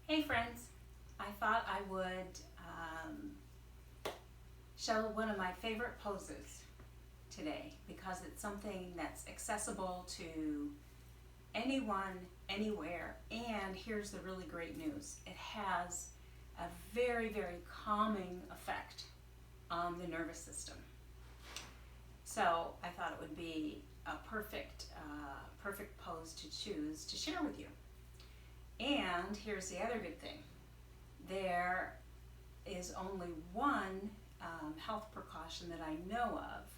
Hey friends, I thought I would show one of my favorite poses today because it's something that's accessible to anyone, anywhere, and here's the really great news. It has a very, very calming effect on the nervous system. So I thought it would be a perfect pose to choose to share with you. And here's the other good thing. There is only one health precaution that I know of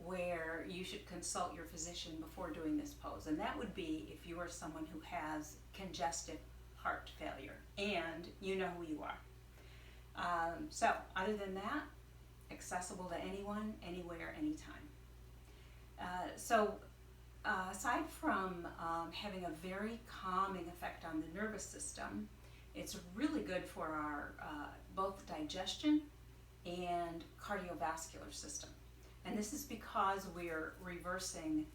where you should consult your physician before doing this pose, and that would be if you are someone who has congestive heart failure and you know who you are. So other than that, accessible to anyone, anywhere, anytime. Aside from having a very calming effect on the nervous system, it's really good for our both digestion and cardiovascular system. And this is because we're reversing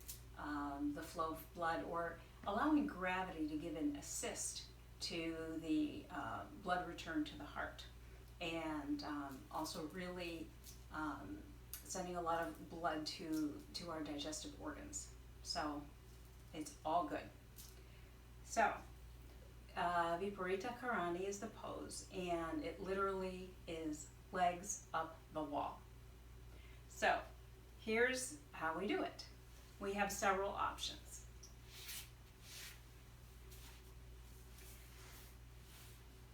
the flow of blood, or allowing gravity to give an assist to the blood return to the heart, and also really sending a lot of blood to our digestive organs. So it's all good. So Viparita Karani is the pose, and it literally is legs up the wall. So here's how we do it. We have several options.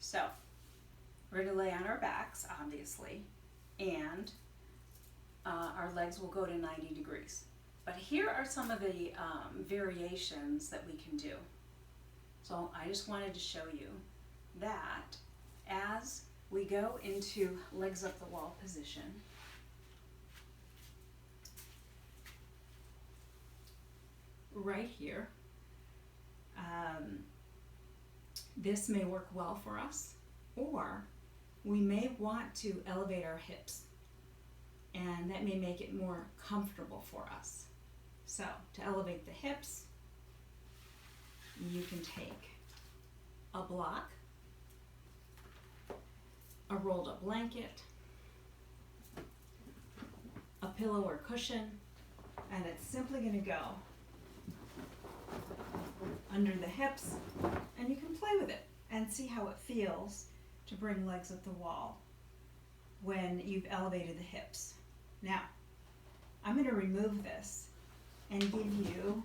So we're going to lay on our backs, obviously, and our legs will go to 90 degrees. But here are some of the variations that we can do. So I just wanted to show you that as we go into legs up the wall position, right here, this may work well for us, or we may want to elevate our hips, and that may make it more comfortable for us. So to elevate the hips, you can take a block, a rolled up blanket, a pillow or cushion, and it's simply going to go under the hips, and you can play with it and see how it feels to bring legs up the wall when you've elevated the hips. Now, I'm going to remove this and give you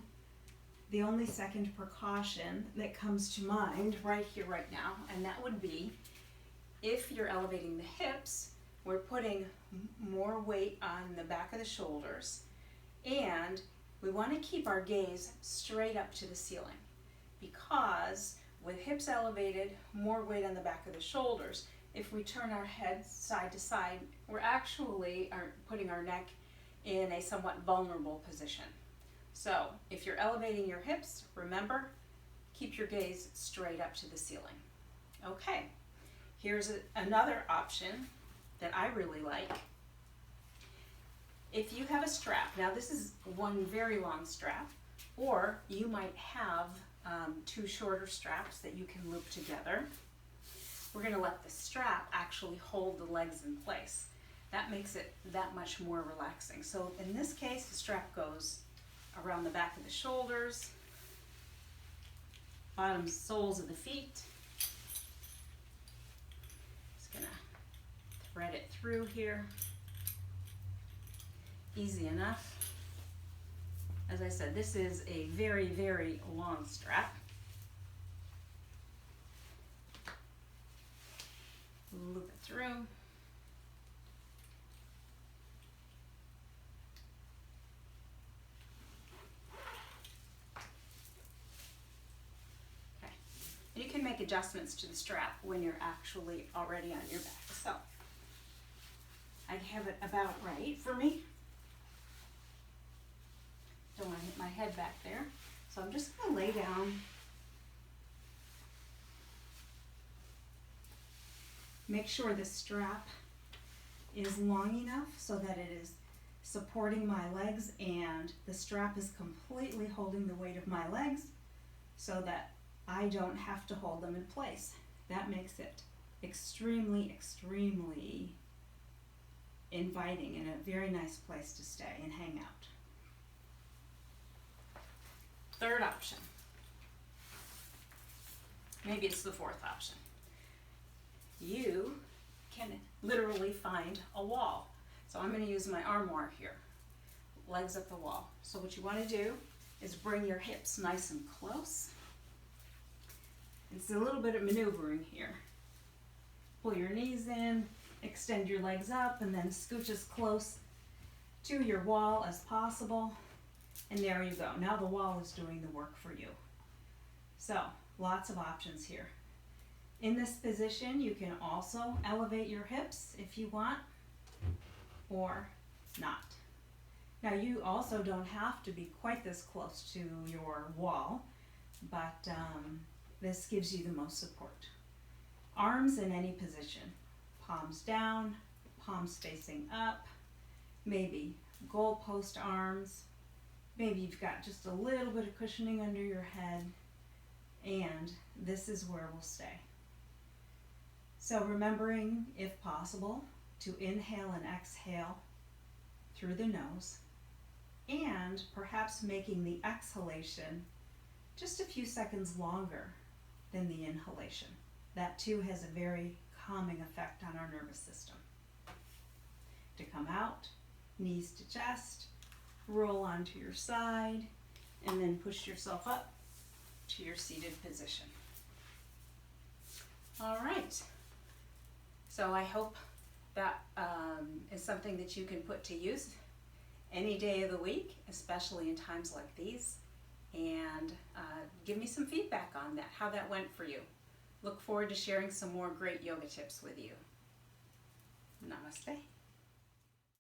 the only second precaution that comes to mind right here, right now, and that would be if you're elevating the hips, we're putting more weight on the back of the shoulders, and we want to keep our gaze straight up to the ceiling, because with hips elevated, more weight on the back of the shoulders, if we turn our head side to side, we're actually putting our neck in a somewhat vulnerable position. So if you're elevating your hips, remember, keep your gaze straight up to the ceiling. Okay, here's another option that I really like. If you have a strap, now this is one very long strap, or you might have two shorter straps that you can loop together. We're going to let the strap actually hold the legs in place. That makes it that much more relaxing. So in this case, the strap goes around the back of the shoulders, bottom soles of the feet. Just going to thread it through here. Easy enough. As I said, this is a very, very long strap. Loop it through. Okay. And you can make adjustments to the strap when you're actually already on your back. So I have it about right for me. Don't want to hit my head back there. So I'm just going to lay down. Make sure the strap is long enough so that it is supporting my legs, and the strap is completely holding the weight of my legs so that I don't have to hold them in place. That makes it extremely, extremely inviting and a very nice place to stay and hang out. Third option. Maybe it's the fourth option. You can literally find a wall. So I'm going to use my armoire here. Legs up the wall. So what you want to do is bring your hips nice and close. It's a little bit of maneuvering here. Pull your knees in, extend your legs up, and then scooch as close to your wall as possible. And there you go. Now the wall is doing the work for you. So, lots of options here. In this position, you can also elevate your hips if you want, or not. Now, you also don't have to be quite this close to your wall, but this gives you the most support. Arms in any position. Palms down, palms facing up, maybe goalpost arms. Maybe you've got just a little bit of cushioning under your head, and this is where we'll stay. So remembering, if possible, to inhale and exhale through the nose, and perhaps making the exhalation just a few seconds longer than the inhalation. That too has a very calming effect on our nervous system. To come out, knees to chest, roll onto your side, and then push yourself up to your seated position. All right. So I hope that is something that you can put to use any day of the week, especially in times like these. And give me some feedback on that, how that went for you. Look forward to sharing some more great yoga tips with you. Namaste.